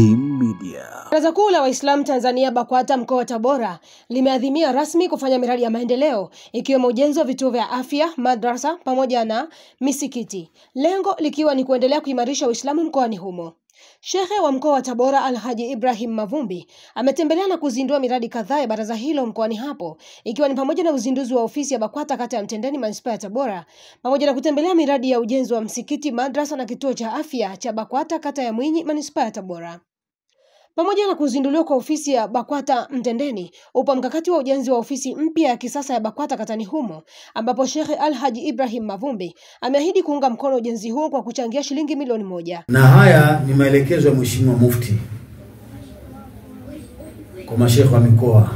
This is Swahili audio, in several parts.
Kim Media. Baraza Kuu la Waislamu Tanzania BAKWATA mkoa wa Tabora limeadhimia rasmi kufanya miradi ya maendeleo ikiwemo ujenzi wa vituo vya afya, madrasa pamoja na misikiti. Lengo likiwa ni kuendelea kuimarisha Uislamu mkoani humo. Shekhe wa mkoa wa Tabora Alhaji Ibrahim Mavumbi ametembelea na kuzindua miradi kadhaa ya baraza hilo mkoani hapo, ikiwa ni pamoja na uzinduzi wa ofisi ya BAKWATA kata ya Mtendeni manispaa ya Tabora, pamoja na kutembelea miradi ya ujenzi wa msikiti, madrasa na kituo cha afya cha BAKWATA kata ya Mwinyi manispaa ya Tabora. Pamoja na kuzinduliwa kwa ofisi ya BAKWATA Mtendeni, upo mkakati wa ujenzi wa ofisi mpya ya kisasa ya BAKWATA katani humo, ambapo Shekhe Alhaji Ibrahim Mavumbi ameahidi kuunga mkono ujenzi huo kwa kuchangia shilingi milioni 1. Na haya ni maelekezo ya Mheshimiwa Mufti kwa mashekhe wa mikoa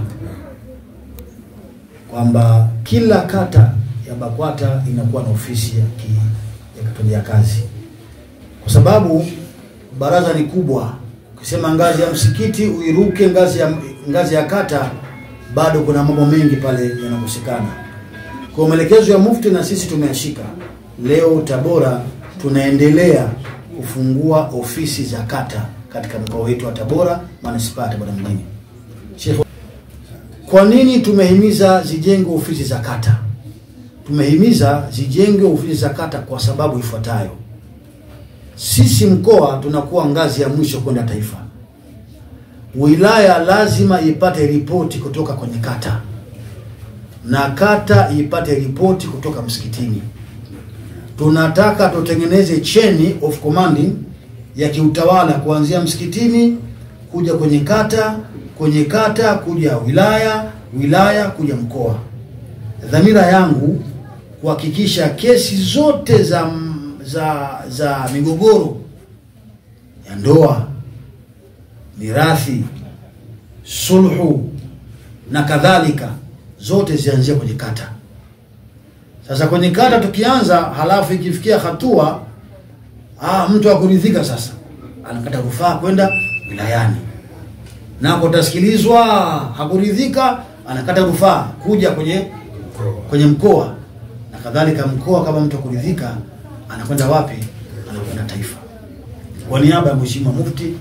kwamba kila kata ya BAKWATA inakuwa na ofisi ya kutolea kazi, kwa sababu baraza ni kubwa. Ukisema ngazi ya msikiti uiruke ngazi ya kata, bado kuna mambo mengi pale yanakosekana. Kwa maelekezo ya Mufti na sisi tumeyashika. Leo Tabora tunaendelea kufungua ofisi za kata katika mkoa wetu wa Tabora, manispaa ya Tabora mjini. Sheikh, kwa nini tumehimiza zijengwe ofisi za kata? Tumehimiza zijengwe ofisi za kata kwa sababu ifuatayo. Sisi mkoa tunakuwa ngazi ya mwisho kwenda taifa. Wilaya lazima ipate ripoti kutoka kwenye kata, na kata ipate ripoti kutoka msikitini. Tunataka tutengeneze chain of commanding ya kiutawala kuanzia msikitini kuja kwenye kata kuja wilaya kuja mkoa. Dhamira yangu kuhakikisha kesi zote za migogoro ya ndoa, mirathi, sulhu na kadhalika zote zianzie kwenye kata. Sasa kwenye kata tukianza, halafu ikifikia hatua mtu akuridhika, sasa anakata rufaa kwenda wilayani, nako tasikilizwa, hakuridhika anakata rufaa kuja kwenye mkoa na kadhalika. Mkoa kama mtu akuridhika anakwenda wapi? Anakwenda taifa. Kwa niaba ya Mheshimiwa Mufti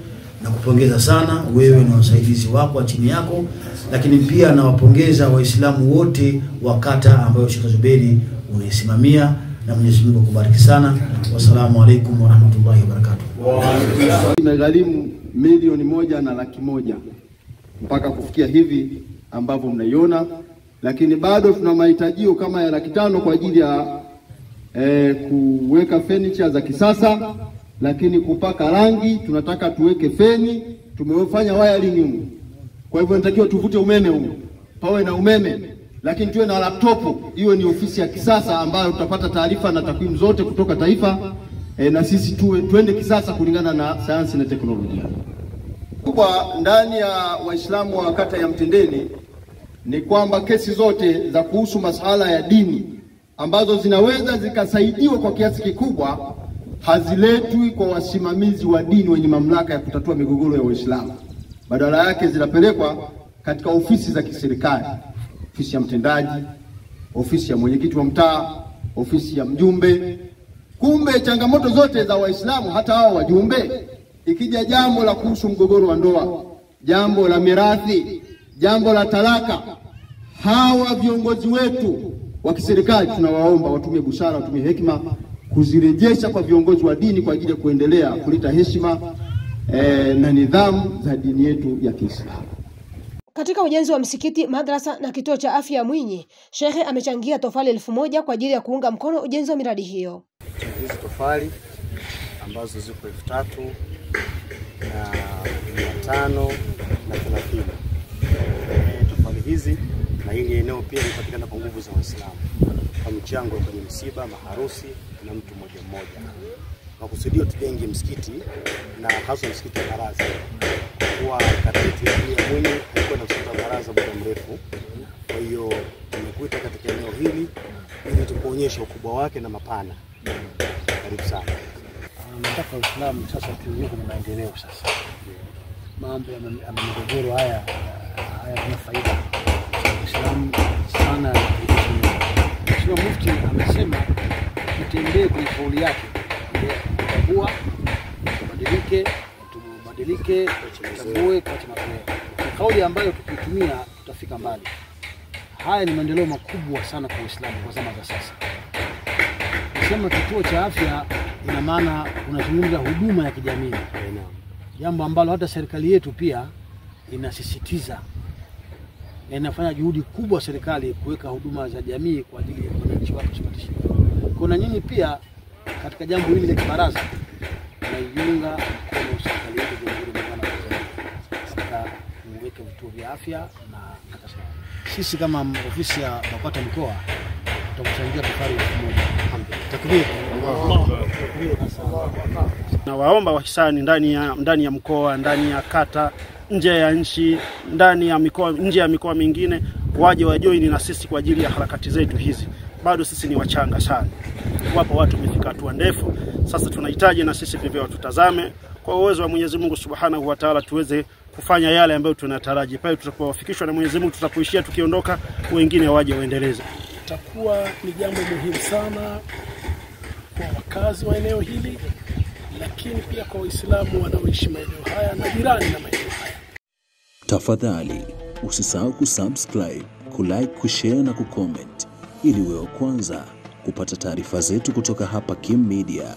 na kupongeza sana wewe na wasaidizi wako chini yako, lakini pia nawapongeza Waislamu wote wa kata ambayo Sheikh Zuberi unaisimamia, na Mwenyezi Mungu akubariki sana. Wassalamu alaikum warahmatullahi wabarakatuh. Imegharimu milioni 1.1 mpaka kufikia hivi ambavyo mnaiona, lakini bado tuna mahitajio kama ya 500,000 kwa ajili ya kuweka furniture za kisasa, lakini kupaka rangi tunataka tuweke feni, tumefanya wiring huko. Kwa hivyo natakiwa tuvute umeme huko, pawe na umeme, lakini tuwe na laptop, iwe ni ofisi ya kisasa ambayo tutapata taarifa na takwimu zote kutoka taifa, na sisi tuende kisasa kulingana na sayansi na teknolojia. Kwa ndani ya Waislamu wa kata ya Mtendeni ni kwamba kesi zote za kuhusu masuala ya dini ambazo zinaweza zikasaidiwa kwa kiasi kikubwa haziletwi kwa wasimamizi wa dini wenye mamlaka ya kutatua migogoro ya Waislamu. Badala yake zinapelekwa katika ofisi za kiserikali, ofisi ya mtendaji, ofisi ya mwenyekiti wa mtaa, ofisi ya mjumbe. Kumbe changamoto zote za Waislamu, hata hao wajumbe, ikija jambo la kuhusu mgogoro wa ndoa, jambo la mirathi, jambo la talaka, hawa viongozi wetu wa kiserikali tunawaomba watumie busara, watumie hekima kuzirejesha kwa viongozi wa dini kwa ajili ya kuendelea kuleta heshima na nidhamu za dini yetu ya Kiislamu. Katika ujenzi wa msikiti, madrasa na kituo cha afya Mwinyi, Shekhe amechangia tofali 1000 kwa ajili ya kuunga mkono ujenzi wa miradi hiyo. Hizi tofali ambazo ziko 3,530 tofali hizi, na hili eneo pia linapatikana kwa nguvu za Waislamu kwa mchango kwenye msiba, maharusi na mtu mmoja. Makusudio tujenge msikiti na hasa msikiti wa baraza, kwa kata yetu ya Mwinyi haikuwa na msikiti wa baraza muda mrefu. Kwa hiyo tumekuita katika eneo hili ili tukuonyeshe ukubwa wake na mapana. Karibu sana. Nataka Uislamu sasa tuingie kwenye maendeleo sasa. Mambo ya migogoro haya yana faida Uislamu sana. Mheshimiwa Mufti amesema tutembee kwenye kauli yake, kukagua, tubadilike, tubadilike, tutambue, tuache mazoea. Ni kauli ambayo tukitumia tutafika mbali. Haya ni maendeleo makubwa sana kwa Uislamu kwa zama za sasa. Kusema kituo cha afya ina maana unazungumza huduma ya kijamii. Jambo ambalo hata serikali yetu pia inasisitiza na inafanya juhudi kubwa serikali kuweka huduma za jamii kwa ajili ya wananchi wake kupata shida. Kuna nyinyi pia katika jambo hili la kibaraza tunaiunga mkono serikali yetu ya Jamhuri ya Muungano wa Tanzania katika kuweka vituo vya afya na kadhalika. Sisi kama ofisi ya BAKWATA mkoa tutachangia tofali 1000. Takbir. Na waomba wahisani ndani ya mkoa, ndani ya kata, nje ya nchi, ndani ya mikoa, nje ya mikoa mingine waje wajoin na sisi kwa ajili ya harakati zetu hizi. Bado sisi ni wachanga sana. Wapo watu wamefika hatua ndefu. Sasa tunahitaji na sisi vivyo tutazame kwa uwezo wa Mwenyezi Mungu Subhanahu wa Ta'ala tuweze kufanya yale ambayo tunataraji. Pale tutapofikishwa na Mwenyezi Mungu, tutapoishia tukiondoka, wengine waje waendeleze. Itakuwa ni jambo muhimu sana kwa wakazi wa eneo hili, lakini pia kwa Waislamu wanaoishi maeneo haya na jirani na maeneo haya. Tafadhali usisahau kusubscribe, kulike, kushare na kucomment ili uwe wa kwanza kupata taarifa zetu kutoka hapa Kim Media.